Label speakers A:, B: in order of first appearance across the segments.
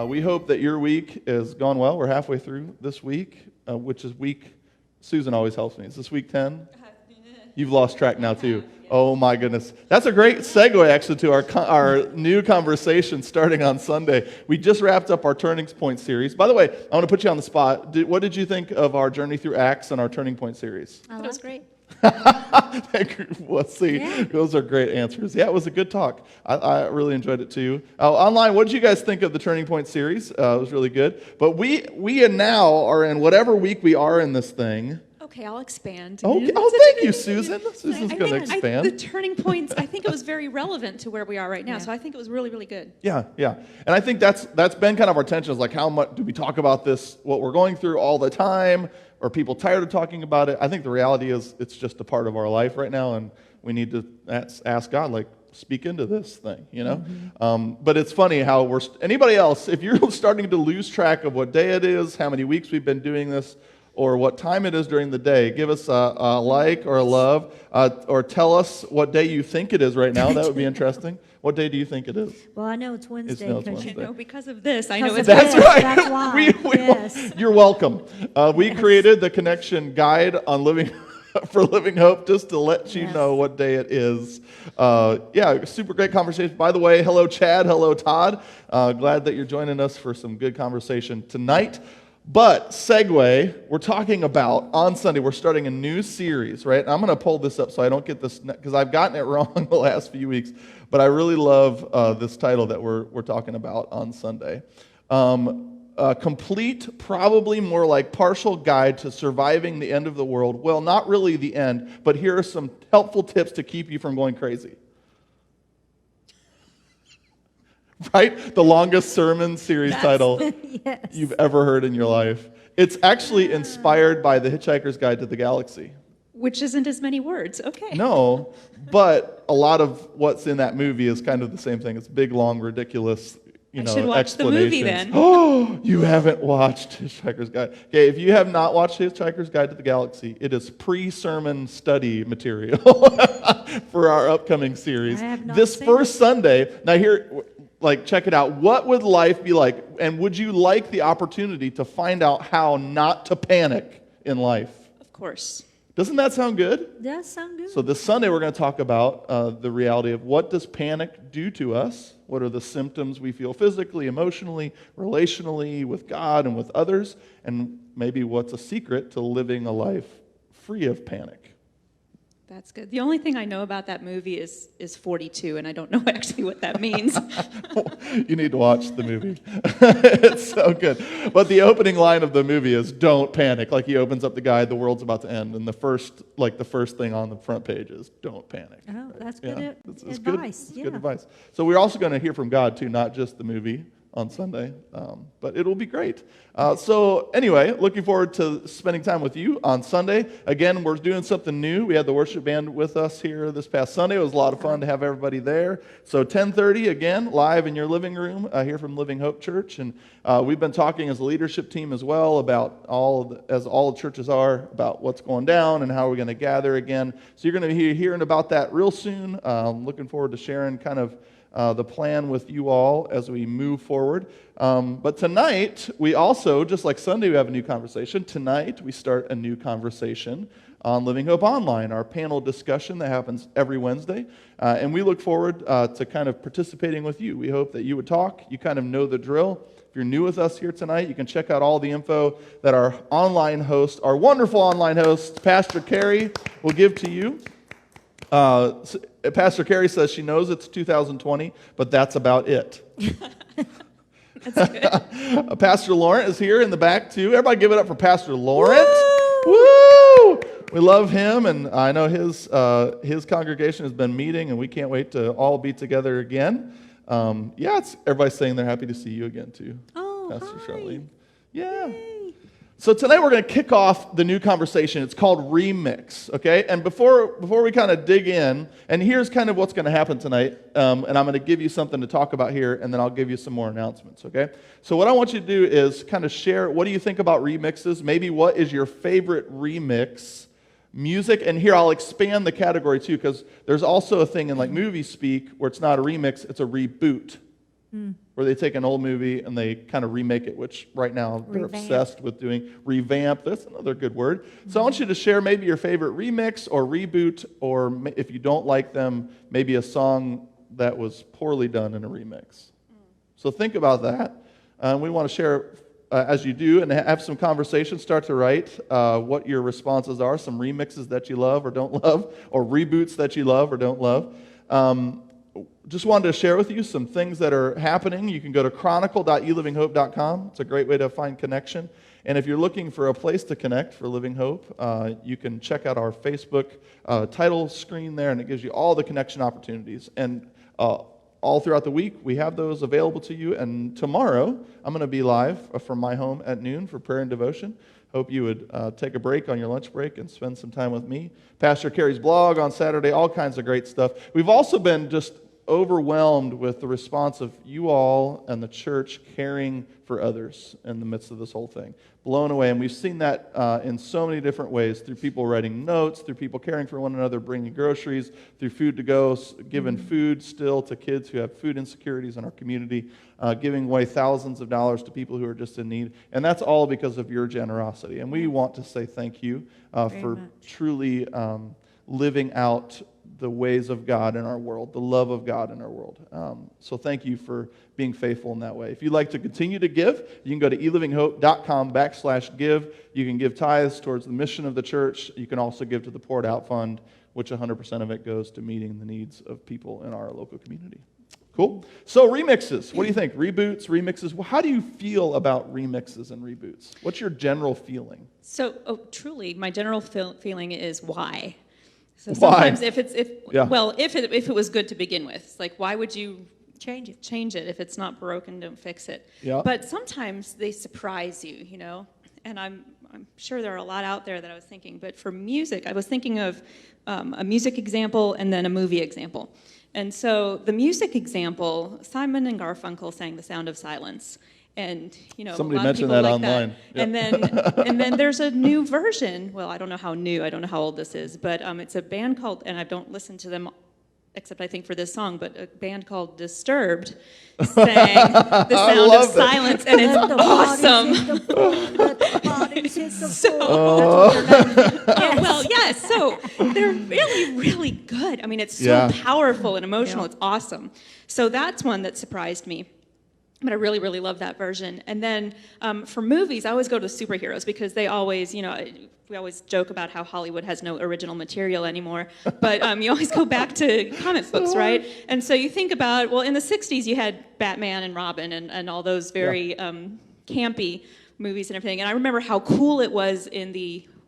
A: We hope that your week is gone well. We're halfway through this week, which is week, Susan always helps me. Is this week 10? You've lost track now too. Oh my goodness. That's a great segue actually to our new conversation starting on Sunday. We just wrapped up our Turning Point series. By the way, I want to put you on the spot. What did you think of our journey through Acts and our Turning Point series?
B: I thought it was great.
A: Well, see, those are great answers. Yeah, it was a good talk. I really enjoyed it too. Online, what did you guys think of the Turning Point series? It was really good. But we now are in whatever week we are in this thing.
B: Okay, I'll expand.
A: Okay. Oh, thank you, Susan. Susan's going to expand.
B: The turning points, I think it was very relevant to where we are right now, so I think it was really, really good.
A: Yeah. And I think that's been kind of our tension, is like, how much do we talk about this, what we're going through all the time? Are people tired of talking about it? I think the reality is it's just a part of our life right now, and we need to ask God, like, speak into this thing, you know? Mm-hmm. But it's funny how anybody else, if you're starting to lose track of what day it is, how many weeks we've been doing this, or what time it is during the day, give us a like or a love, or tell us what day you think it is right now. That would be interesting. What day do you think it is?
C: Well, I know it's Wednesday.
B: Because of this. I know it's
A: That's right.
C: That's why. Yes.
A: You're welcome. We created the connection guide on for Living Hope just to let you know what day it is. Super great conversation. By the way, hello Chad, hello Todd. Glad that you're joining us for some good conversation tonight. But segue, we're talking about, on Sunday, we're starting a new series, right? I'm going to pull this up so I don't get this, because I've gotten it wrong the last few weeks, but I really love this title that we're talking about on Sunday. A complete, probably more like partial guide to surviving the end of the world. Well, not really the end, but here are some helpful tips to keep you from going crazy. Right? The longest sermon series title you've ever heard in your life. It's actually inspired by The Hitchhiker's Guide to the Galaxy.
B: Which isn't as many words. Okay.
A: No, but a lot of what's in that movie is kind of the same thing. It's big, long, ridiculous,
B: I should watch the movie then.
A: Oh, you haven't watched Hitchhiker's Guide. Okay, if you have not watched Hitchhiker's Guide to the Galaxy, it is pre-sermon study material for our upcoming series.
C: I have not
A: This
C: seen
A: first Sunday, now here, check it out. What would life be like? And would you like the opportunity to find out how not to panic in life?
B: Of course.
A: Doesn't that sound good?
C: Does sound good.
A: So this Sunday we're going to talk about the reality of what does panic do to us? What are the symptoms we feel physically, emotionally, relationally, with God and with others? And maybe what's a secret to living a life free of panic?
B: That's good. The only thing I know about that movie is 42, and I don't know actually what that means.
A: You need to watch the movie. It's so good. But the opening line of the movie is, don't panic. Like, he opens up the guide, the world's about to end, and the first thing on the front page is, don't panic.
C: Oh, that's good
A: It's
C: advice.
A: Good advice. So we're also going to hear from God, too, not just the movie on Sunday, but it'll be great. So anyway, looking forward to spending time with you on Sunday. Again, we're doing something new. We had the worship band with us here this past Sunday. It was a lot of fun to have everybody there. So 10:30, again, live in your living room here from Living Hope Church. And we've been talking as a leadership team as well about as all the churches are, about what's going down and how we're going to gather again. So you're going to be hearing about that real soon. Looking forward to sharing kind of the plan with you all as we move forward. But tonight, we also, just like Sunday, we have a new conversation. Tonight, we start a new conversation on Living Hope Online, our panel discussion that happens every Wednesday. And we look forward to kind of participating with you. We hope that you would talk. You kind of know the drill. If you're new with us here tonight, you can check out all the info that our online host, our wonderful online host, Pastor Carrie, will give to you. Pastor Carrie says she knows it's 2020, but that's about it.
B: That's good.
A: Pastor Laurent is here in the back, too. Everybody give it up for Pastor Laurent. Woo! We love him, and I know his congregation has been meeting, and we can't wait to all be together again. Everybody's saying they're happy to see you again, too, Pastor Charlene. Yeah.
C: Yay.
A: So tonight we're going to kick off the new conversation. It's called Remix, okay? And before we kind of dig in, and here's kind of what's going to happen tonight, and I'm going to give you something to talk about here, and then I'll give you some more announcements, okay? So what I want you to do is kind of share, what do you think about remixes? Maybe what is your favorite remix music? And here I'll expand the category too, because there's also a thing in like movie speak where it's not a remix, it's a reboot. where they take an old movie and they kind of remake it, which right now they're
C: Revamp.
A: obsessed with doing. Revamp, that's another good word. So I want you to share maybe your favorite remix or reboot, or if you don't like them, maybe a song that was poorly done in a remix. So think about that. We want to share as you do and have some conversations. Start to write what your responses are, some remixes that you love or don't love, or reboots that you love or don't love. Just wanted to share with you some things that are happening. You can go to chronicle.ulivinghope.com. It's a great way to find connection. And if you're looking for a place to connect for Living Hope, you can check out our Facebook title screen there, and it gives you all the connection opportunities. And all throughout the week, we have those available to you. And tomorrow, I'm going to be live from my home at noon for prayer and devotion. Hope you would take a break on your lunch break and spend some time with me. Pastor Carey's blog on Saturday, all kinds of great stuff. We've also been just overwhelmed with the response of you all and the church caring for others in the midst of this whole thing. Blown away. And we've seen that in so many different ways, through people writing notes, through people caring for one another, bringing groceries, through food to go, giving food still to kids who have food insecurities in our community, giving away thousands of dollars to people who are just in need. And that's all because of your generosity. And we want to say thank you for truly living out the ways of God in our world, the love of God in our world. So thank you for being faithful in that way. If you'd like to continue to give, you can go to elivinghope.com/give. You can give tithes towards the mission of the church. You can also give to the Poured Out Fund, which 100% of it goes to meeting the needs of people in our local community. Cool? So remixes, what do you think? Reboots, remixes. Well, how do you feel about remixes and reboots? What's your general feeling?
B: So, truly, my general feeling is why. So
A: Why?
B: sometimes if it was good to begin with, it's like, why would you change it if it's not broken? Don't fix it.
A: Yeah.
B: But sometimes they surprise you, you know. And I'm sure there are a lot out there that I was thinking. But for music, I was thinking of a music example and then a movie example. And so the music example, Simon and Garfunkel sang "The Sound of Silence." And
A: somebody
B: a lot
A: mentioned
B: of people
A: that
B: like
A: online.
B: That. And then there's a new version. Well, I don't know how new. I don't know how old this is, but it's a band called, and I don't listen to them except I think for this song, but a band called Disturbed sang "The Sound of Silence," and it's awesome. Well, yes. So they're really, really good. I mean, it's so powerful and emotional. It's awesome. So that's one that surprised me. But I really, really love that version. And then for movies, I always go to superheroes because they always, we always joke about how Hollywood has no original material anymore. But you always go back to comic books, right? And so you think about, well, in the 60s, you had Batman and Robin and all those very campy movies and everything. And I remember how cool it was in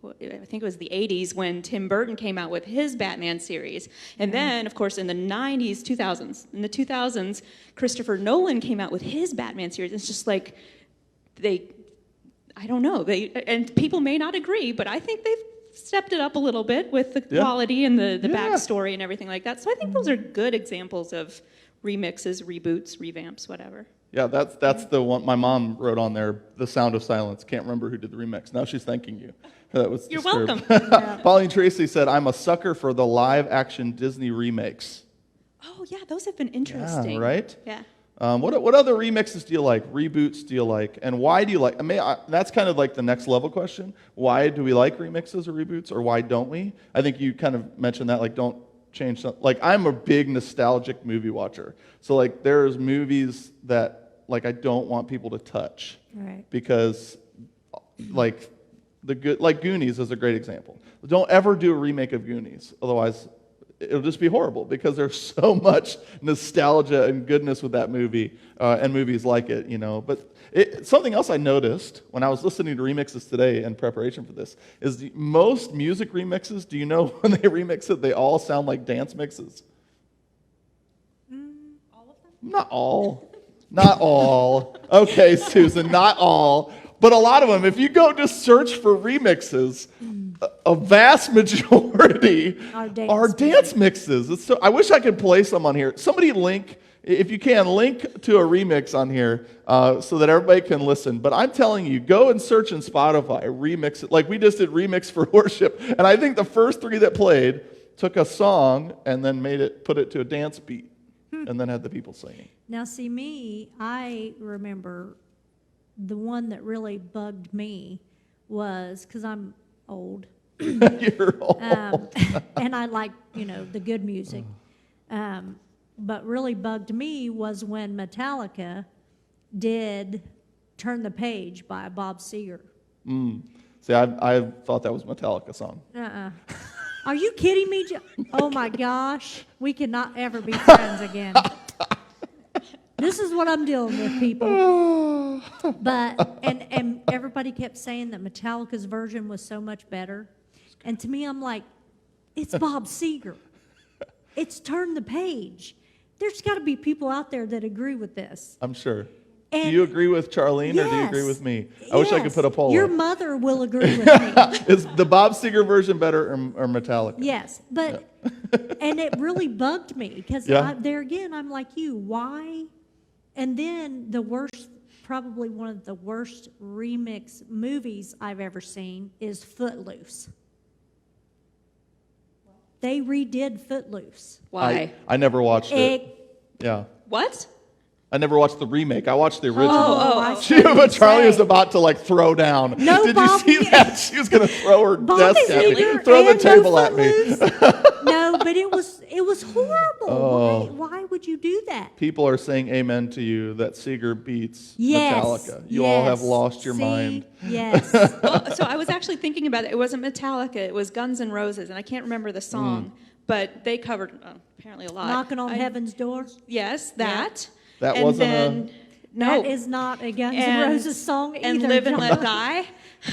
B: I think it was the 80s when Tim Burton came out with his Batman series. And then, of course, in the 90s, 2000s, Christopher Nolan came out with his Batman series. It's just like I don't know. And people may not agree, but I think they've stepped it up a little bit with the quality and the backstory and everything like that. So I think those are good examples of remixes, reboots, revamps, whatever.
A: Yeah, that's the one my mom wrote on there, "The Sound of Silence." Can't remember who did the remix. Now she's thanking you. That was
B: You're
A: Disturbed.
B: welcome.
A: Pauline Tracy said, "I'm a sucker for the live-action Disney remakes."
B: Oh, yeah, those have been interesting.
A: Yeah, right?
B: Yeah.
A: What other remixes do you like? Reboots do you like? And why do you like? That's kind of like the next level question. Why do we like remixes or reboots, or why don't we? I think you kind of mentioned that, like, don't change something. Like, I'm a big nostalgic movie watcher. So, like, there's movies that, like, I don't want people to touch.
C: Right.
A: Because, like, Goonies is a great example. Don't ever do a remake of Goonies. Otherwise, it'll just be horrible because there's so much nostalgia and goodness with that movie and movies like it, But something else I noticed when I was listening to remixes today in preparation for this is most music remixes, do you know when they remix it, they all sound like dance mixes?
B: All of them?
A: Not all. Not all. Okay, Susan, not all. But a lot of them, if you go just search for remixes, a vast majority are dance mixes. I wish I could play some on here. Somebody link, if you can, link to a remix on here so that everybody can listen. But I'm telling you, go and search in Spotify, remix it. Like we just did Remix for Worship. And I think the first three that played took a song and then put it to a dance beat. and then had the people singing.
C: Now, see me, I remember the one that really bugged me was, because I'm old,
A: You're old.
C: and I like, the good music. But really bugged me was when Metallica did Turn the Page by Bob Seger.
A: See, I thought that was a Metallica song.
C: Are you kidding me? Oh my gosh. We cannot ever be friends again. This is what I'm dealing with, people. But, and everybody kept saying that Metallica's version was so much better. And to me, I'm like, it's Bob Seger. It's Turn the Page. There's got to be people out there that agree with this.
A: I'm sure.
C: And
A: do you agree with Charlene or do you agree with me? I wish I could put a poll
C: Your
A: up.
C: mother will agree with me.
A: Is the Bob Seger version better or Metallica?
C: Yes, but, and it really bugged me because there again, I'm like you, why? And then the worst, probably one of the worst remix movies I've ever seen is Footloose. They redid Footloose.
B: Why?
A: I never watched it. Yeah.
B: What?
A: I never watched the remake. I watched the original.
C: I
A: Charlie was about to throw down.
C: No,
A: Did
C: Bob,
A: you see that? She was going to throw her
C: Bob
A: desk at me,
C: Seger
A: throw the
C: and
A: table
C: no
A: at me.
C: Footloose. No, but it was horrible.
A: Oh.
C: Why would you do that?
A: People are saying amen to you that Seger beats
C: Yes.
A: Metallica. You all have lost your mind.
C: Yes.
B: Well, so I was actually thinking about it. It wasn't Metallica. It was Guns N' Roses, and I can't remember the song, but they covered apparently a lot.
C: Knocking on Heaven's Door.
B: Yes, that.
A: That
B: and
A: wasn't
B: then, No.
C: That is not a Guns N' Roses song either.
B: And Live and
C: John.
B: Let Die.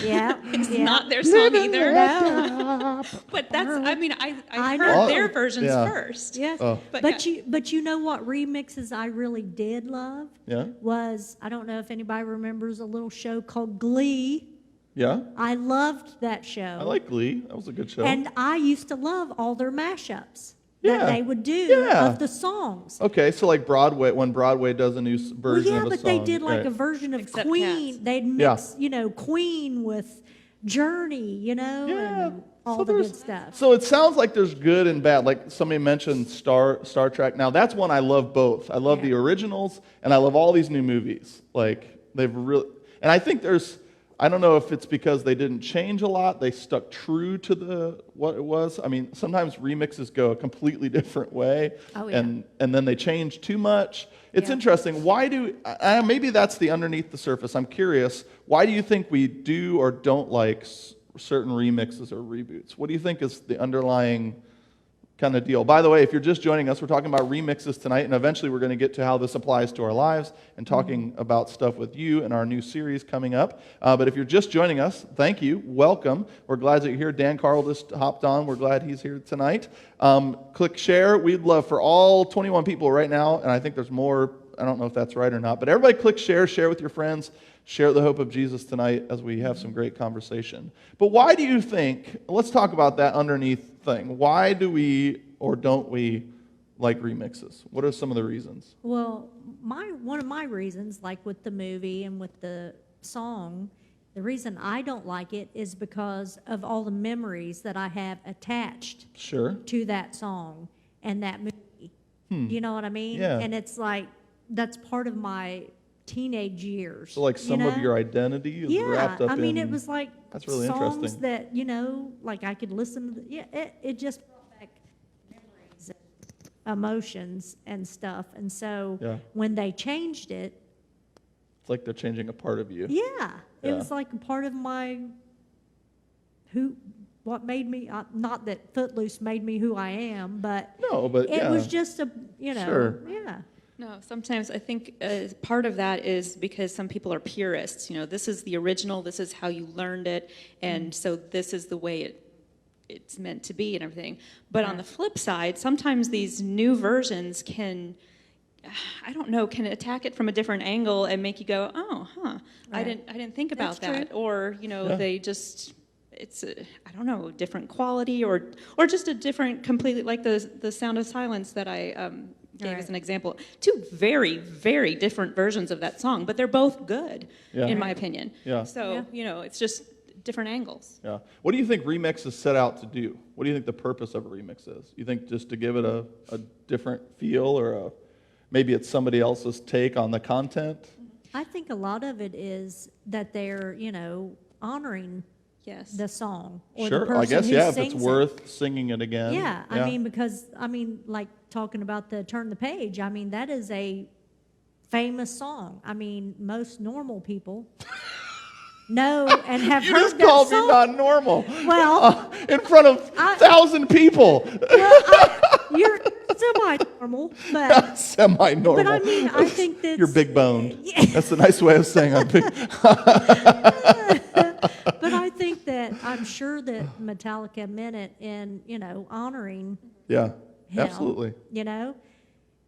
C: Yeah.
B: It's
C: yeah.
B: not their song either.
C: No.
B: But that's, I mean, I
C: I
B: heard
C: know.
B: their versions
A: Yeah.
B: first.
C: Yes.
A: Oh.
C: But you know what remixes I really did love?
A: Yeah?
C: Was, I don't know if anybody remembers a little show called Glee.
A: Yeah?
C: I loved that show.
A: I like Glee. That was a good show.
C: And I used to love all their mashups
A: Yeah.
C: that they would do
A: Yeah.
C: of the songs.
A: Okay, so like Broadway, when Broadway does a new version
C: Well,
A: of a
C: but
A: song.
C: they did like
A: right.
C: a version of
B: Except
C: Queen.
B: Cats.
C: They'd mix, Queen with Journey,
A: Yeah.
C: and all
A: So
C: the
A: there's-
C: good stuff.
A: So it sounds like there's good and bad. Like somebody mentioned Star Trek. Now that's one I love both. I love the originals and I love all these new movies. Like they've really, and I think I don't know if it's because they didn't change a lot. They stuck true to what it was. I mean, sometimes remixes go a completely different way,
C: Oh, yeah.
A: and then they change too much. It's
C: Yeah.
A: interesting. Why do maybe that's the underneath the surface? I'm curious. Why do you think we do or don't like certain remixes or reboots? What do you think is the underlying kind of deal? By the way, if you're just joining us, we're talking about remixes tonight, and eventually we're going to get to how this applies to our lives and talking about stuff with you in our new series coming up. But if you're just joining us, thank you. Welcome. We're glad that you're here. Dan Carl just hopped on. We're glad he's here tonight. Click share. We'd love for all 21 people right now, and I think there's more. I don't know if that's right or not, but everybody click share. Share with your friends. Share the hope of Jesus tonight as we have some great conversation. But why do you think, let's talk about that underneath thing. Why do we or don't we like remixes? What are some of the reasons?
C: Well, one of my reasons, like with the movie and with the song, the reason I don't like it is because of all the memories that I have attached
A: Sure.
C: to that song and that movie. You know what I mean?
A: Yeah.
C: And it's like, that's part of my teenage years.
A: So like some of your identity is wrapped up
C: I mean,
A: in...
C: it was like
A: That's really
C: songs
A: interesting.
C: that, like I could listen to. It just brought back memories and emotions and stuff. And so when they changed it,
A: It's like they're changing a part of you.
C: it
A: Yeah.
C: was like a part of my, what made me, not that Footloose made me who I am, but
A: No, but
C: it was just a,
A: Sure.
B: No, sometimes I think part of that is because some people are purists. This is the original, this is how you learned it, and so this is the way it's meant to be and everything. But on the flip side, sometimes these new versions can, I don't know, can attack it from a different angle and make you go, oh, huh, I didn't think about
C: That's
B: that.
C: true.
B: Or, they just, it's I don't know, different quality or just a different, completely, like the Sound of Silence that I gave as an example. Two very, very different versions of that song, but they're both good, in my opinion.
A: Yeah.
B: So, it's just different angles.
A: Yeah. What do you think remixes set out to do? What do you think the purpose of a remix is? You think just to give it a different feel or maybe it's somebody else's take on the content.
C: I think a lot of it is that they're, honoring
B: Yes.
C: the song or the
A: Sure,
C: person
A: I guess,
C: who
A: yeah, if
C: sings
A: it's
C: it.
A: worth singing it again.
C: Yeah, like talking about the Turn the Page, that is a famous song. Most normal people know and have
A: You
C: heard
A: just
C: that
A: called
C: song.
A: me not normal.
C: Well,
A: In front of 1,000 people.
C: you're semi-normal, but
A: Semi-normal.
C: I think that's...
A: You're big boned. That's a nice way of saying I'm big.
C: But I think that I'm sure that Metallica meant it in, honoring
A: Yeah,
C: him.
A: absolutely.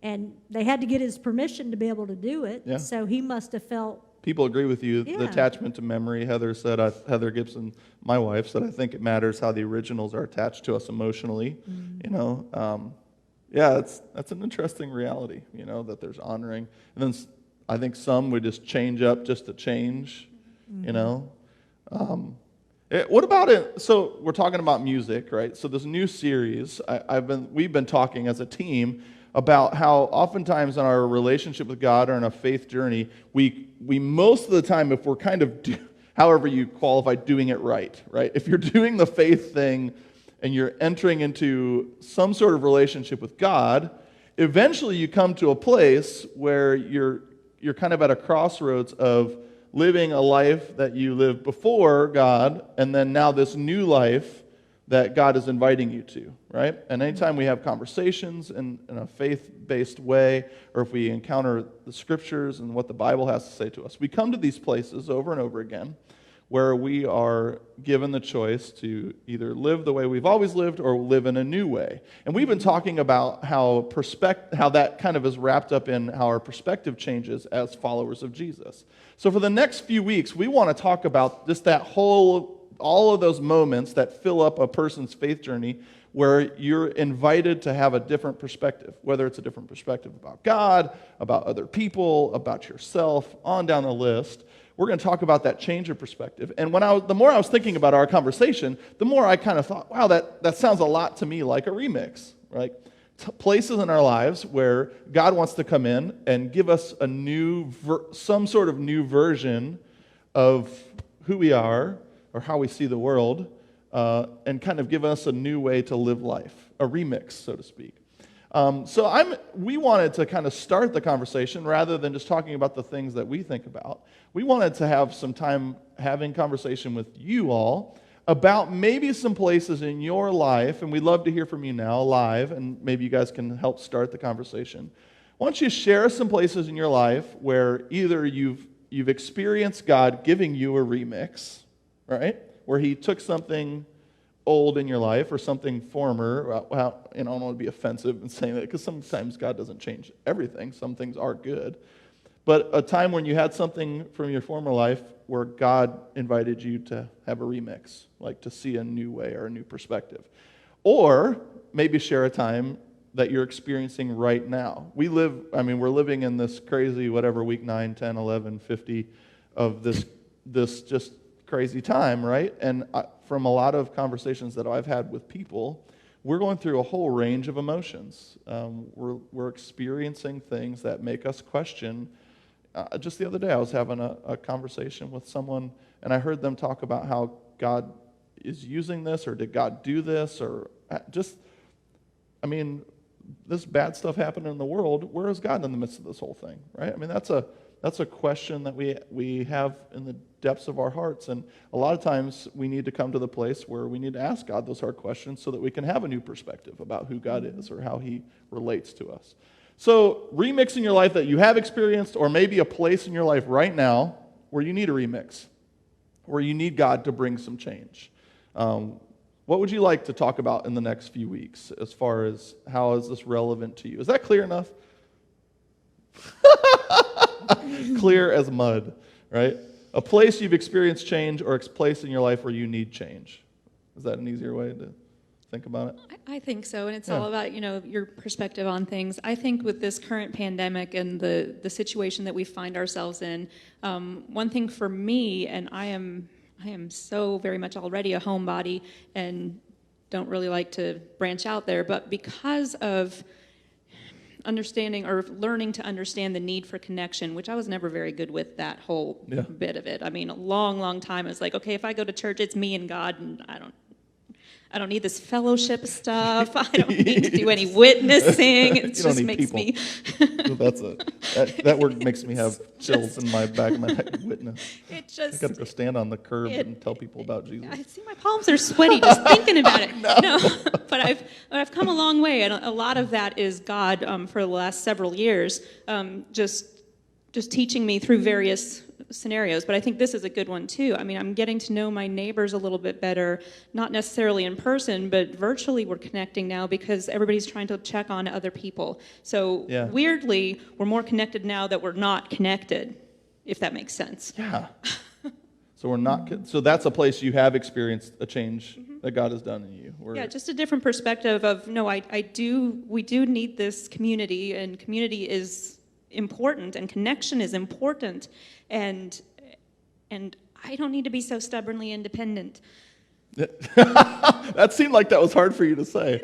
C: And they had to get his permission to be able to do it.
A: Yeah.
C: So he must have felt...
A: People agree with you. The
C: Yeah.
A: attachment to memory, Heather Gibson, my wife, said, I think it matters how the originals are attached to us emotionally. That's an interesting reality, that there's honoring. And then I think some would just change up just to change, What about it? So we're talking about music, right? So this new series, we've been talking as a team about how oftentimes in our relationship with God or in a faith journey, we most of the time, if we're kind of, however you qualify, doing it right? If you're doing the faith thing and you're entering into some sort of relationship with God, eventually you come to a place where you're kind of at a crossroads of living a life that you lived before God, and then now this new life that God is inviting you to, right? And anytime we have conversations in a faith-based way, or if we encounter the Scriptures and what the Bible has to say to us, we come to these places over and over again where we are given the choice to either live the way we've always lived or live in a new way. And we've been talking about how that kind of is wrapped up in how our perspective changes as followers of Jesus. So for the next few weeks, we want to talk about just all of those moments that fill up a person's faith journey where you're invited to have a different perspective, whether it's a different perspective about God, about other people, about yourself, on down the list. We're going to talk about that change of perspective. And the more I was thinking about our conversation, the more I kind of thought, wow, that sounds a lot to me like a remix, right? Places in our lives where God wants to come in and give us some sort of new version of who we are or how we see the world, and kind of give us a new way to live life, a remix, so to speak. We wanted to kind of start the conversation rather than just talking about the things that we think about. We wanted to have some time having conversation with you all about maybe some places in your life, and we'd love to hear from you now live, and maybe you guys can help start the conversation. Why don't you share some places in your life where either you've experienced God giving you a remix, right? Where He took something old in your life or something former. Well, I don't want to be offensive in saying that because sometimes God doesn't change everything. Some things are good. But a time when you had something from your former life where God invited you to have a remix, like to see a new way or a new perspective. Or maybe share a time that you're experiencing right now. We're living in this crazy, whatever, week 9, 10, 11, 50 of this just crazy time, right? And from a lot of conversations that I've had with people, we're going through a whole range of emotions. We're experiencing things that make us question. Just the other day, I was having a conversation with someone, and I heard them talk about how God is using this, or did God do this, or this bad stuff happened in the world. Where is God in the midst of this whole thing, right? That's a question that we have in the depths of our hearts, and a lot of times we need to come to the place where we need to ask God those hard questions so that we can have a new perspective about who God is or how He relates to us. So remixing your life that you have experienced, or maybe a place in your life right now where you need a remix, where you need God to bring some change. What would you like to talk about in the next few weeks as far as how is this relevant to you? Is that clear enough? Clear as mud, right? A place you've experienced change or a place in your life where you need change. Is that an easier way to think about it?
B: I think so, and it's all about, your perspective on things. I think with this current pandemic and the situation that we find ourselves in, one thing for me, and I am so very much already a homebody and don't really like to branch out there, but because of understanding or learning to understand the need for connection, which I was never very good with that whole bit of it. I mean, a long, long time, it was like, okay, if I go to church, it's me and God, and I don't need this fellowship stuff. I don't need to do any witnessing. It just makes
A: people.
B: me.
A: That word makes me have chills in my back of my neck. Witness.
B: It just.
A: I got to stand on the curb and tell people about Jesus.
B: I see my palms are sweaty just thinking about it. No, but I've come a long way, and a lot of that is God for the last several years, just teaching me through various scenarios. But I think this is a good one too. I mean, I'm getting to know my neighbors a little bit better, not necessarily in person, but virtually we're connecting now because everybody's trying to check on other people. So weirdly, we're more connected now that we're not connected, if that makes sense.
A: Yeah. So we're not. So that's a place you have experienced a change that God has done in you.
B: Yeah, just a different perspective of no. We do need this community, and community is important, and connection is important, and I don't need to be so stubbornly independent.
A: That seemed like that was hard for you to say.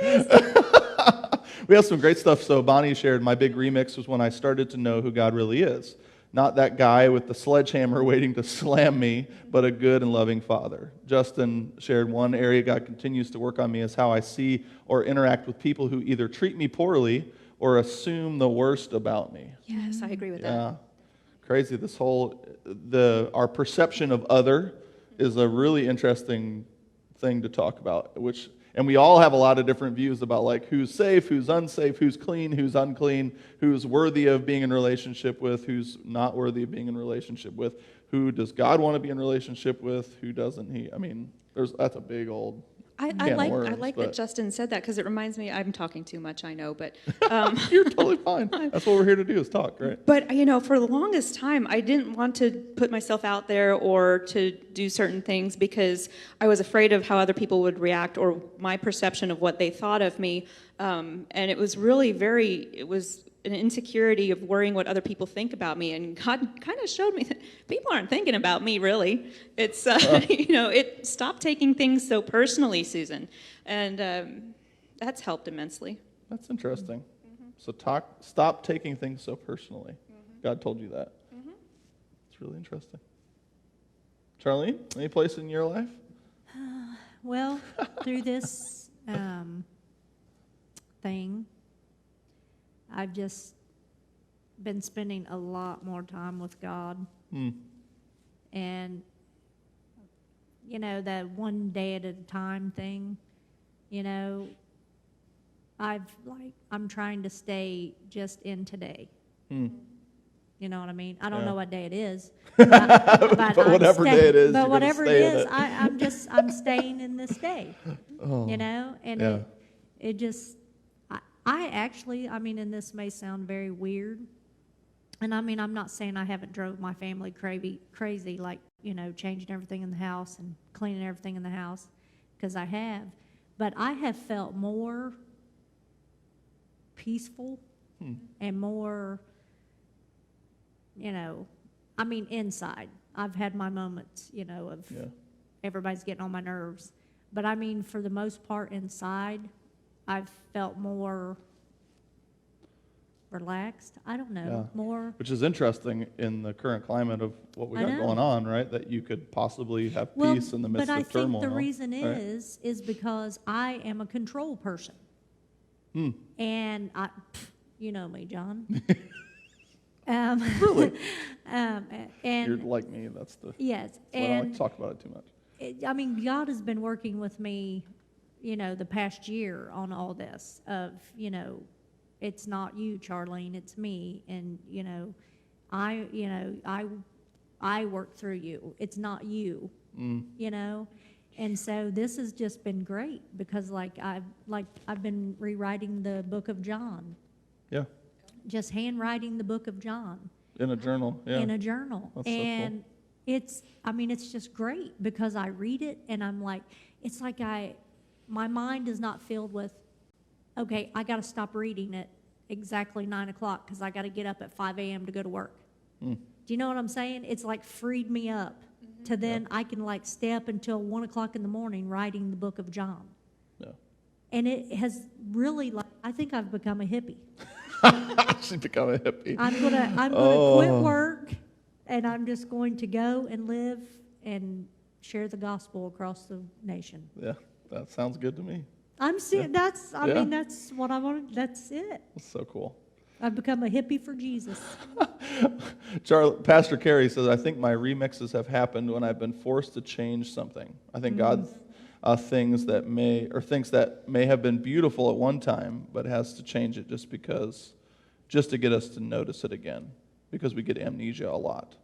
A: We have some great stuff. So Bonnie shared my big remix was when I started to know who God really is. Not that guy with the sledgehammer waiting to slam me, but a good and loving Father. Justin shared one area God continues to work on me is how I see or interact with people who either treat me poorly or assume the worst about me.
B: Yes, I agree with that.
A: Yeah, crazy. This whole, our perception of other is a really interesting thing to talk about, and we all have a lot of different views about like who's safe, who's unsafe, who's clean, who's unclean, who's worthy of being in relationship with, who's not worthy of being in relationship with, who does God want to be in relationship with, who doesn't he? I mean, that's a big old
B: I like that Justin said that because it reminds me, I'm talking too much, I know, but...
A: You're totally fine. That's what we're here to do is talk, right?
B: But, for the longest time, I didn't want to put myself out there or to do certain things because I was afraid of how other people would react or my perception of what they thought of me. And it was really it was an insecurity of worrying what other people think about me, and God kind of showed me that people aren't thinking about me really. It's stop taking things so personally, Susan, and that's helped immensely.
A: That's interesting. So stop taking things so personally. God told you that. It's really interesting. Charlene, any place in your life?
C: Well, through this thing, I've just been spending a lot more time with God. And, that one day at a time thing, I'm trying to stay just in today. You know what I mean? I don't know what day it is. But
A: whatever day it is,
C: but whatever it is, I'm staying in this day. And it just, I actually, and this may sound very weird, and I'm not saying I haven't drove my family crazy, like, changing everything in the house and cleaning everything in the house, because I have, but I have felt more peaceful and more, inside. I've had my moments, of everybody's getting on my nerves, but for the most part inside, I've felt more relaxed. I don't know, more.
A: Which is interesting in the current climate of what we got going on, right? That you could possibly have peace in the midst of turmoil.
C: But I think the reason is because I am a control person. And you know me, John.
A: Really?
C: And
A: you're like me. That's
C: yes.
A: I don't like to talk about it too much.
C: God has been working with me, the past year on all this of, it's not you, Charlene, it's me. And, I work through you. It's not you, And so this has just been great because I've been rewriting the book of John.
A: Yeah.
C: Just handwriting the book of John.
A: In a journal, yeah.
C: In a journal.
A: That's
C: and
A: so cool.
C: it's just great because I read it and I'm like, it's like my mind is not filled with, okay, I got to stop reading at exactly 9 o'clock because I got to get up at 5 a.m. to go to work. Do you know what I'm saying? It's like freed me up to then I can stay up until 1 o'clock in the morning writing the book of John.
A: Yeah.
C: And it has really, I think I've become a hippie.
A: She's become a hippie.
C: I'm gonna quit work, and I'm just going to go and live and share the gospel across the nation.
A: Yeah, that sounds good to me.
C: I'm serious.
A: Yeah.
C: Mean, that's what I want. That's it.
A: That's so cool.
C: I've become a hippie for Jesus.
A: Pastor Carey says, I think my remixes have happened when I've been forced to change something. I think God thinks that may have been beautiful at one time, but has to change it just to get us to notice it again, because we get amnesia a lot.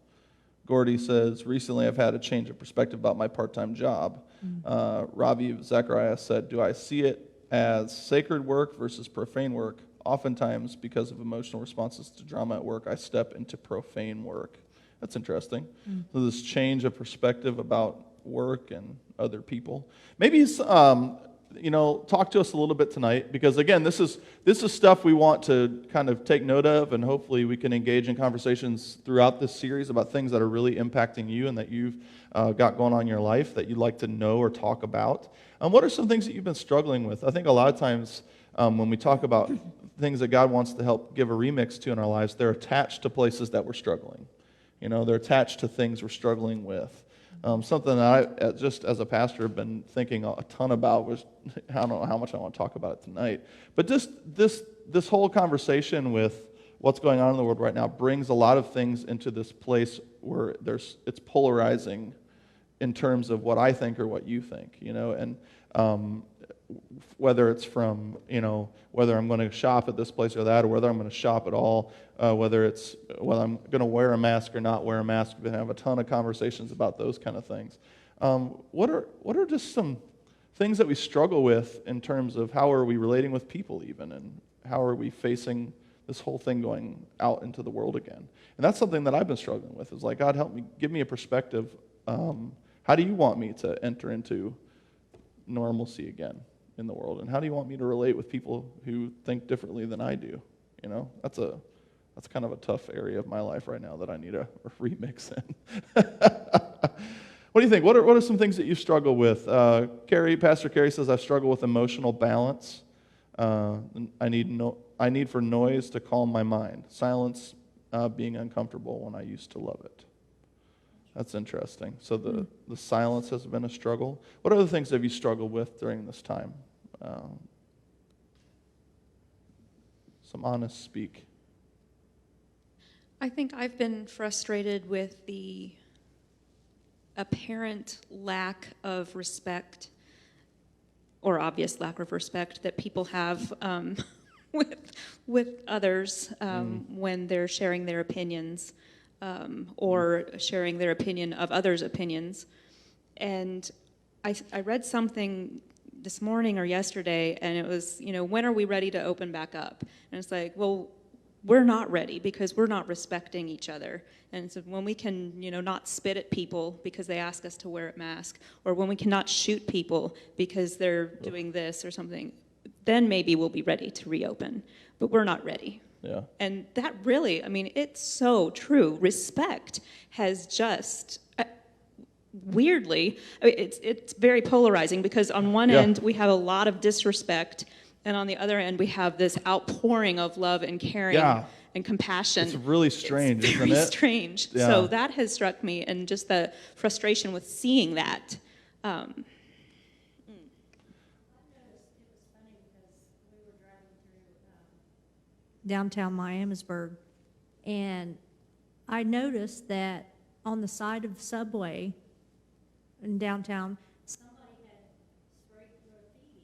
A: Gordy says, recently I've had a change of perspective about my part-time job. Ravi Zachariah said, do I see it as sacred work versus profane work? Oftentimes, because of emotional responses to drama at work, I step into profane work. That's interesting. So this change of perspective about work and other people. Maybe talk to us a little bit tonight, because again, this is stuff we want to kind of take note of, and hopefully we can engage in conversations throughout this series about things that are really impacting you and that you've got going on in your life that you'd like to know or talk about. What are some things that you've been struggling with? I think a lot of times when we talk about things that God wants to help give a remix to in our lives, they're attached to places that we're struggling. They're attached to things we're struggling with. Something that I, just as a pastor, have been thinking a ton about was, I don't know how much I want to talk about it tonight, but just this whole conversation with what's going on in the world right now brings a lot of things into this place where it's polarizing in terms of what I think or what you think, and whether it's from, whether I'm going to shop at this place or that, or whether I'm going to shop at all, whether I'm going to wear a mask or not wear a mask. We've been having a ton of conversations about those kind of things. What are just some things that we struggle with in terms of how are we relating with people even, and how are we facing this whole thing going out into the world again? And that's something that I've been struggling with, is like, God, help me, give me a perspective. How do you want me to enter into normalcy again in the world, and how do you want me to relate with people who think differently than I do? That's kind of a tough area of my life right now that I need a remix in. What do you think? What are some things that you struggle with? Pastor Carey says, I struggle with emotional balance. I need for noise to calm my mind. Silence being uncomfortable when I used to love it. That's interesting. So the silence has been a struggle. What other things have you struggled with during this time? Some honest speak.
B: I think I've been frustrated with the apparent lack of respect, or obvious lack of respect, that people have with others when they're sharing their opinions. Or sharing their opinion of others' opinions. And I read something this morning or yesterday, and it was, when are we ready to open back up? And it's like, well, we're not ready because we're not respecting each other. And so when we can, not spit at people because they ask us to wear a mask, or when we cannot shoot people because they're doing this or something, then maybe we'll be ready to reopen. But we're not ready.
A: Yeah.
B: And that really, it's so true. Respect has just, weirdly, it's very polarizing, because on one end we have a lot of disrespect, and on the other end we have this outpouring of love and caring and compassion.
A: It's really strange,
B: isn't it? Very strange.
A: Yeah.
B: So that has struck me, and just the frustration with seeing that.
C: Downtown Miamisburg, and I noticed that on the side of the subway in downtown, somebody had sprayed graffiti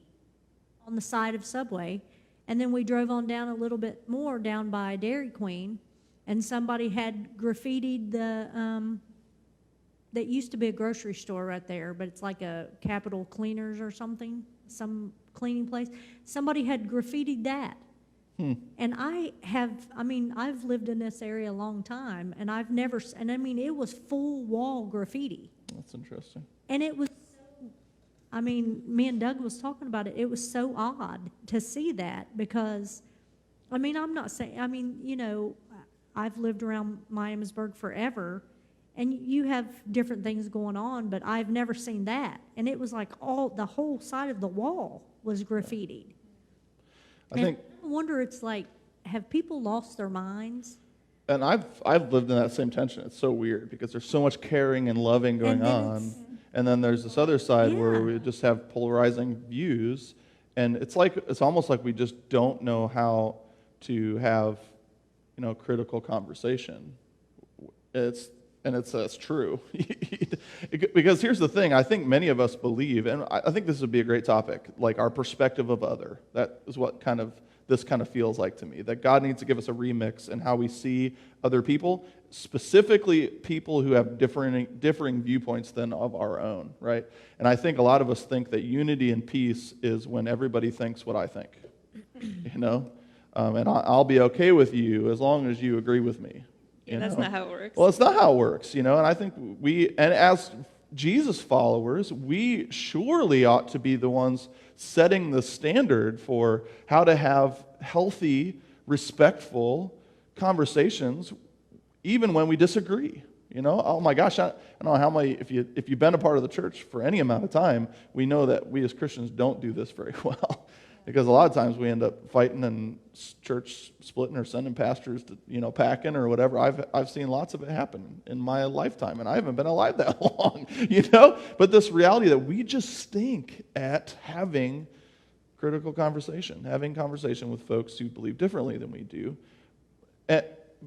C: on the side of Subway, and then we drove on down a little bit more down by Dairy Queen, and somebody had graffitied that used to be a grocery store right there, but it's like a Capital Cleaners or something, some cleaning place. Somebody had graffitied that. And I've lived in this area a long time, and it was full wall graffiti.
A: That's interesting.
C: And it was, me and Doug was talking about it. It was so odd to see that, because, I'm not saying, I've lived around Miamisburg forever, and you have different things going on, but I've never seen that. And it was like the whole side of the wall was graffitied.
A: I think
C: I wonder, it's like, have people lost their minds?
A: And I've lived in that same tension. It's so weird because there's so much caring and loving going
C: And then
A: on. And then there's this other side where
C: Yeah.
A: we just have polarizing views. And it's almost like we just don't know how to have, critical conversation. That's true. Because here's the thing, I think many of us believe, and I think this would be a great topic, like our perspective of other. That is what this kind of feels like to me, that God needs to give us a remix in how we see other people, specifically people who have differing viewpoints than of our own, right? And I think a lot of us think that unity and peace is when everybody thinks what I think, and I'll be okay with you as long as you agree with me.
B: Yeah, that's not how it works.
A: Well, it's not how it works, and I think and as Jesus followers, we surely ought to be the ones setting the standard for how to have healthy, respectful conversations, even when we disagree. Oh my gosh, I don't know how many. If you've been a part of the church for any amount of time, we know that we as Christians don't do this very well. Because a lot of times we end up fighting and church splitting or sending pastors to, packing or whatever. I've seen lots of it happen in my lifetime, and I haven't been alive that long, But this reality that we just stink at having critical conversation, having conversation with folks who believe differently than we do,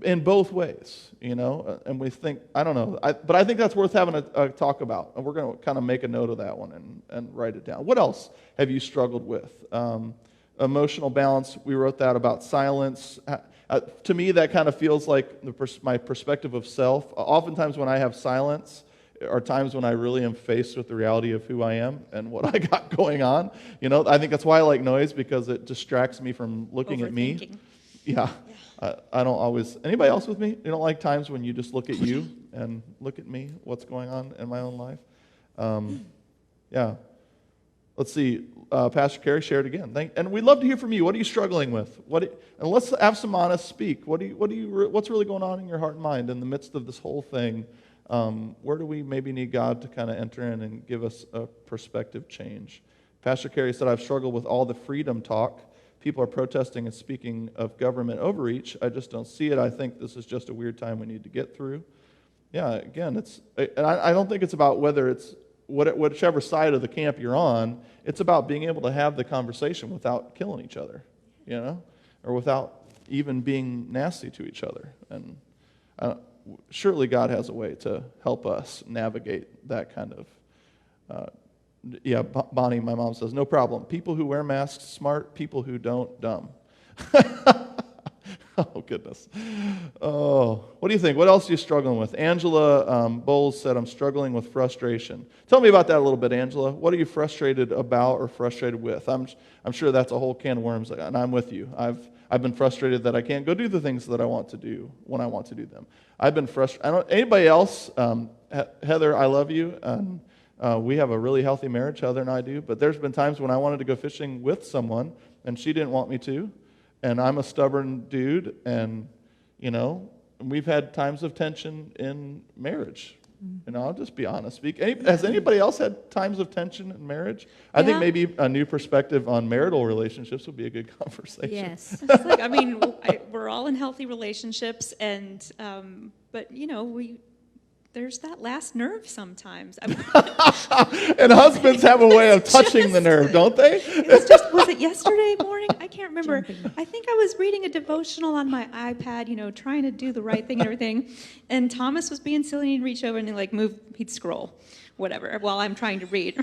A: in both ways, and we think, I don't know, but I think that's worth having a talk about, and we're going to kind of make a note of that one and write it down. What else have you struggled with? Emotional balance, we wrote that about silence. To me, that kind of feels like my perspective of self. Oftentimes when I have silence are times when I really am faced with the reality of who I am and what I got going on. I think that's why I like noise, because it distracts me from looking at me. Yeah. I don't always. Anybody else with me? You don't like times when you just look at you and look at me, what's going on in my own life? Yeah. Let's see. Pastor Carey, share it again. And we'd love to hear from you. What are you struggling with? And let's have some honest speak. What's really going on in your heart and mind in the midst of this whole thing? Where do we maybe need God to kind of enter in and give us a perspective change? Pastor Carey said, I've struggled with all the freedom talk. People are protesting and speaking of government overreach. I just don't see it. I think this is just a weird time we need to get through. Yeah, again, I don't think it's about whether it's whichever side of the camp you're on. It's about being able to have the conversation without killing each other, or without even being nasty to each other. And surely God has a way to help us navigate that kind of Bonnie, my mom says, no problem. People who wear masks, smart. People who don't, dumb. Oh, goodness. Oh, what do you think? What else are you struggling with? Angela Bowles said, I'm struggling with frustration. Tell me about that a little bit, Angela. What are you frustrated about or frustrated with? I'm sure that's a whole can of worms, and I'm with you. I've been frustrated that I can't go do the things that I want to do when I want to do them. I've been frustrated. Anybody else? Heather, I love you. We have a really healthy marriage, Heather and I do, but there's been times when I wanted to go fishing with someone, and she didn't want me to, and I'm a stubborn dude, and, we've had times of tension in marriage. I'll just be honest. Has anybody else had times of tension in marriage? I think maybe a new perspective on marital relationships would be a good conversation.
C: Yes.
B: It's like, we're all in healthy relationships, and but there's that last nerve sometimes.
A: And husbands have a way of touching the nerve, don't they?
B: Was it yesterday morning? I can't remember. I think I was reading a devotional on my iPad, trying to do the right thing and everything. And Thomas was being silly, and he'd reach over and he'd scroll, whatever, while I'm trying to read.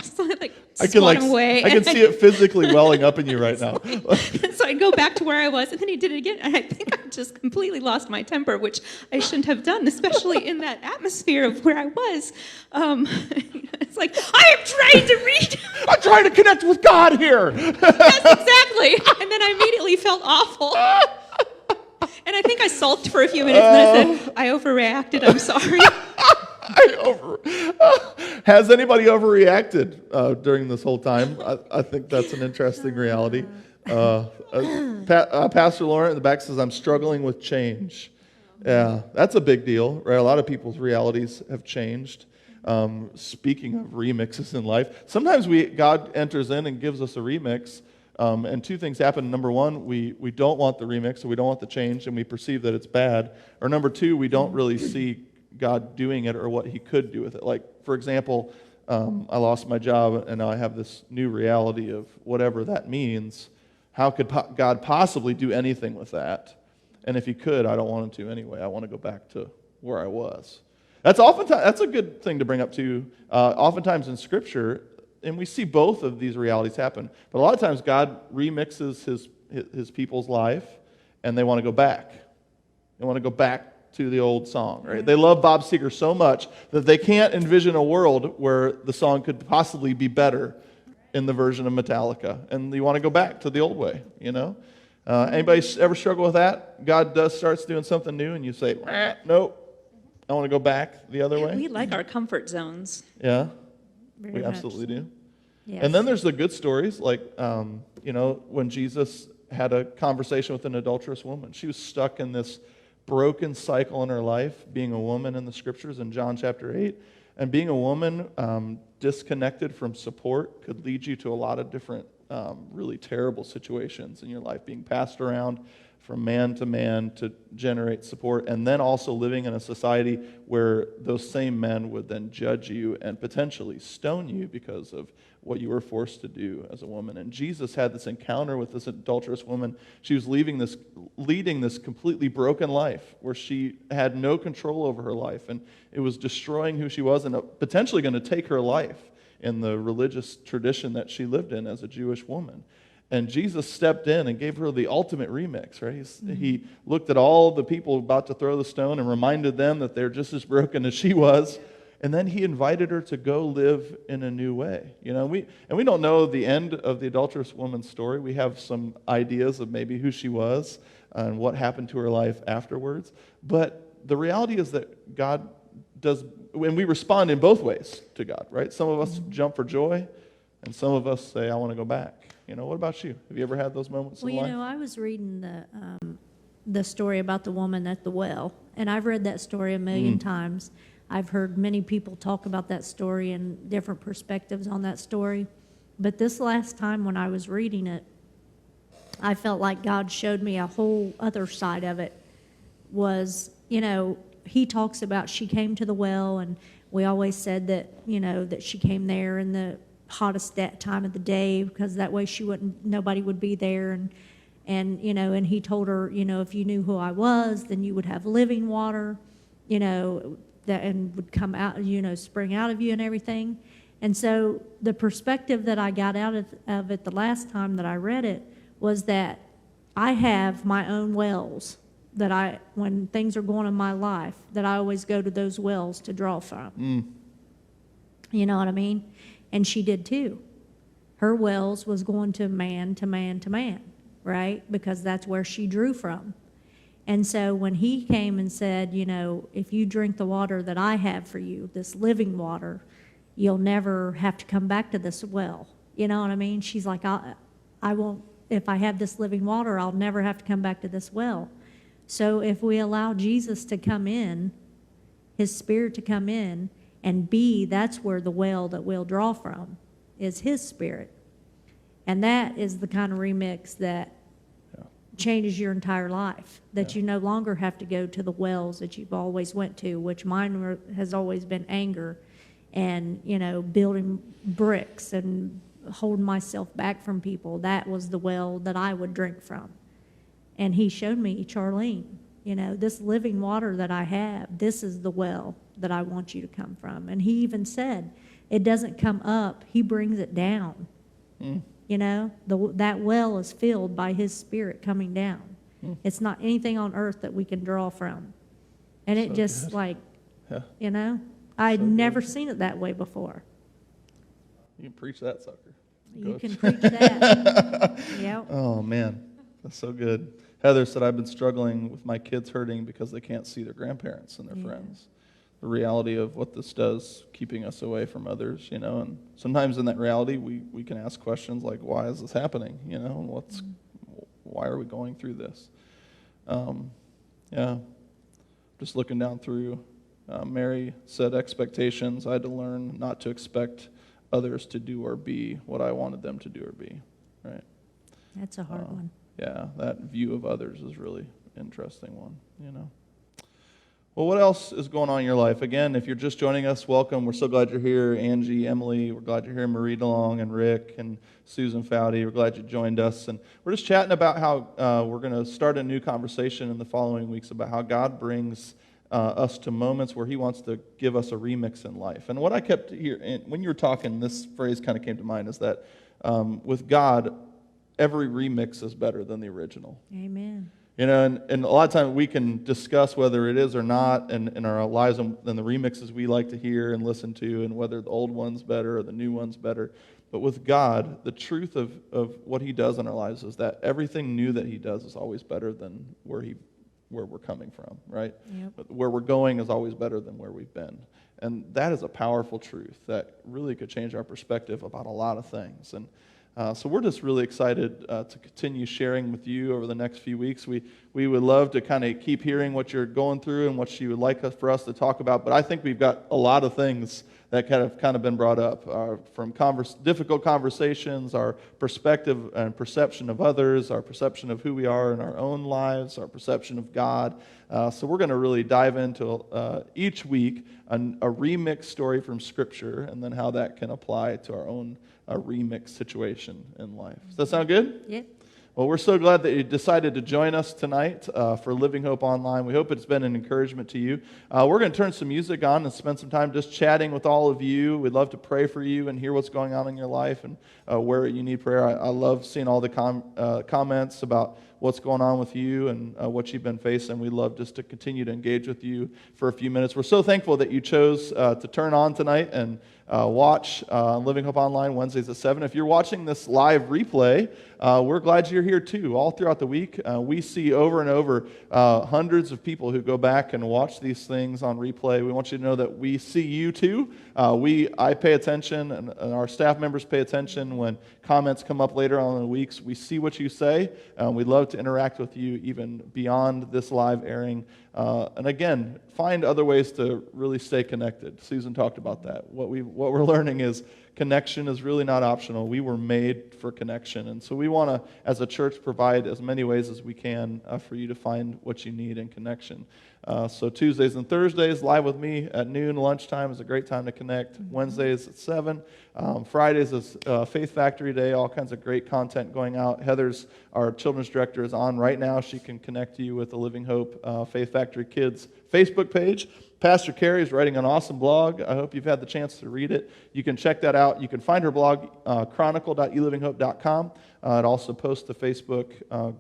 B: So
A: I can see it physically welling up in you right now.
B: So I'd go back to where I was, and then he did it again, and I think I just completely lost my temper, which I shouldn't have done, especially in that atmosphere of where I was. It's like, I am trying to read.
A: I'm trying to connect with God here.
B: Yes, exactly. And then I immediately felt awful. And I think I sulked for a few minutes, and then I said, I overreacted, I'm sorry.
A: Has anybody overreacted during this whole time? I think that's an interesting reality. Pastor Lauren in the back says, I'm struggling with change. Yeah, that's a big deal, right? A lot of people's realities have changed. Speaking of remixes in life, sometimes God enters in and gives us a remix And two things happen. Number one, we don't want the remix, so we don't want the change, and we perceive that it's bad. Or number two, we don't really see God doing it or what he could do with it. Like, for example, I lost my job, and now I have this new reality of whatever that means. How could God possibly do anything with that? And if he could, I don't want him to anyway. I want to go back to where I was. That's a good thing to bring up too. Oftentimes in Scripture, and we see both of these realities happen. But a lot of times God remixes his people's life, and they want to go back. They want to go back to the old song, right? They love Bob Seger so much that they can't envision a world where the song could possibly be better in the version of Metallica. And you want to go back to the old way, you know? Anybody ever struggle with that? God starts doing something new, and you say, nope, I want to go back the other way.
B: We like our comfort zones.
A: Yeah.
C: Very
A: We
C: much
A: absolutely
C: so.
A: do.
C: Yes.
A: And then there's the good stories, like, when Jesus had a conversation with an adulterous woman. She was stuck in this broken cycle in her life, being a woman in the Scriptures in John chapter 8. And being a woman disconnected from support could lead you to a lot of different really terrible situations in your life, being passed around from man to generate support, and then also living in a society where those same men would then judge you and potentially stone you because of what you were forced to do as a woman. And Jesus had this encounter with this adulterous woman. She was leading this completely broken life where she had no control over her life, and it was destroying who she was and potentially going to take her life in the religious tradition that she lived in as a Jewish woman. And Jesus stepped in and gave her the ultimate remix, right? He looked at all the people about to throw the stone and reminded them that they're just as broken as she was. And then he invited her to go live in a new way. You know, we don't know the end of the adulterous woman's story. We have some ideas of maybe who she was and what happened to her life afterwards. But the reality is that God does, and we respond in both ways to God, right? Some of us jump for joy, and some of us say, I want to go back. You know, what about you? Have you ever had those moments in life?
C: Well, I was reading the story about the woman at the well, and I've read that story a million times. I've heard many people talk about that story and different perspectives on that story. But this last time when I was reading it, I felt like God showed me a whole other side of it. Was, he talks about she came to the well, and we always said that, that she came there in the hottest time of the day because that way nobody would be there, and he told her, if you knew who I was, then you would have living water, that and would come out, spring out of you and everything. And so the perspective that I got out of it the last time that I read it was that I have my own wells that when things are going in my life, that I always go to those wells to draw from. You know what I mean? And she did too. Her wells was going to man, right? Because that's where she drew from. And so when he came and said, if you drink the water that I have for you, this living water, you'll never have to come back to this well. You know what I mean? She's like, I won't, if I have this living water, I'll never have to come back to this well. So if we allow Jesus to come in, his Spirit to come in, and that's where the well that we'll draw from, is his Spirit. And that is the kind of remix that changes your entire life, that you no longer have to go to the wells that you've always went to, which mine has always been anger and, building bricks and holding myself back from people. That was the well that I would drink from. And he showed me, Charlene, this living water that I have, this is the well that I want you to come from. And he even said, it doesn't come up, he brings it down. That well is filled by his Spirit coming down. It's not anything on earth that we can draw from. And it just
A: good.
C: I'd never seen it that way before.
A: You can preach that, sucker.
C: You can preach that. Yep.
A: Oh, man. That's so good. Heather said, I've been struggling with my kids hurting because they can't see their grandparents and their friends. The reality of what this does, keeping us away from others, and sometimes in that reality, we can ask questions like, why is this happening, and why are we going through this? Just looking down through, Mary said expectations. I had to learn not to expect others to do or be what I wanted them to do or be, right?
C: That's a hard one.
A: Yeah, that view of others is really interesting one, you know. Well, what else is going on in your life? Again, if you're just joining us, welcome. We're so glad you're here. Angie, Emily, we're glad you're here. Marie DeLong and Rick and Susan Fowdy, we're glad you joined us. And we're just chatting about how we're going to start a new conversation in the following weeks about how God brings us to moments where he wants to give us a remix in life. And what I kept hearing, when you were talking, this phrase kind of came to mind, is that with God, every remix is better than the original.
C: Amen.
A: You know, and a lot of times we can discuss whether it is or not in our lives and the remixes we like to hear and listen to, and whether the old one's better or the new one's better. But with God, the truth of what he does in our lives is that everything new that he does is always better than where we're coming from, right?
C: Yep.
A: But where we're going is always better than where we've been. And that is a powerful truth that really could change our perspective about a lot of things. And so we're just really excited to continue sharing with you over the next few weeks. We would love to kind of keep hearing what you're going through and what you would like for us to talk about. But I think we've got a lot of things that have kind of been brought up, from difficult conversations, our perspective and perception of others, our perception of who we are in our own lives, our perception of God. So we're going to really dive into each week a remix story from Scripture, and then how that can apply to our own remix situation in life. Does that sound good?
C: Yep.
A: Well, we're so glad that you decided to join us tonight for Living Hope Online. We hope it's been an encouragement to you. We're going to turn some music on and spend some time just chatting with all of you. We'd love to pray for you and hear what's going on in your life and where you need prayer. I love seeing all the comments about what's going on with you and what you've been facing. We'd love just to continue to engage with you for a few minutes. We're so thankful that you chose to turn on tonight and watch Living Hope Online Wednesdays at 7. If you're watching this live replay, we're glad you're here too. All throughout the week, we see over and over hundreds of people who go back and watch these things on replay. We want you to know that we see you too. I pay attention, and our staff members pay attention when comments come up later on in the weeks. We see what you say. We'd love to interact with you even beyond this live airing. And again, find other ways to really stay connected. Susan talked about that. What we're learning is connection is really not optional. We were made for connection. And so we want to, as a church, provide as many ways as we can for you to find what you need in connection. So Tuesdays and Thursdays, live with me at noon. Lunchtime is a great time to connect. Wednesdays at 7. Fridays is Faith Factory Day. All kinds of great content going out. Heather's, our children's director, is on right now. She can connect you with the Living Hope Faith Factory Kids Facebook page. Pastor Carrie is writing an awesome blog. I hope you've had the chance to read it. You can check that out. You can find her blog, chronicle.ulivinghope.com. It also posts to Facebook.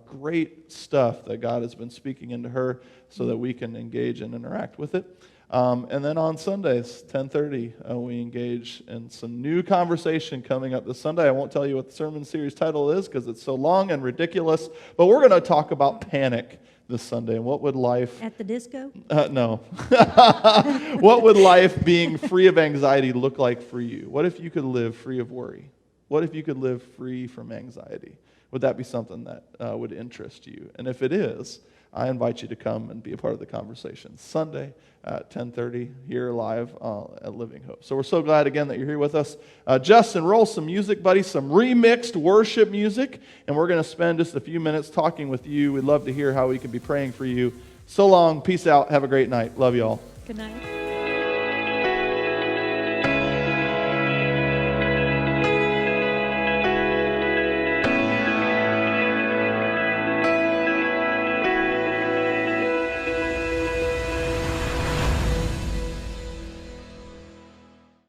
A: Great stuff that God has been speaking into her so that we can engage and interact with it. And then on Sundays, 10:30, we engage in some new conversation coming up this Sunday. I won't tell you what the sermon series title is because it's so long and ridiculous, but we're going to talk about panic this Sunday. And what would life...
C: At the disco?
A: No. What would life being free of anxiety look like for you? What if you could live free of worry? What if you could live free from anxiety? Would that be something that would interest you? And if it is, I invite you to come and be a part of the conversation. Sunday at 10:30 here live at Living Hope. So we're so glad again that you're here with us. Justin, roll some music, buddy, some remixed worship music, and we're going to spend just a few minutes talking with you. We'd love to hear how we can be praying for you. So long. Peace out. Have a great night. Love you all.
B: Good night.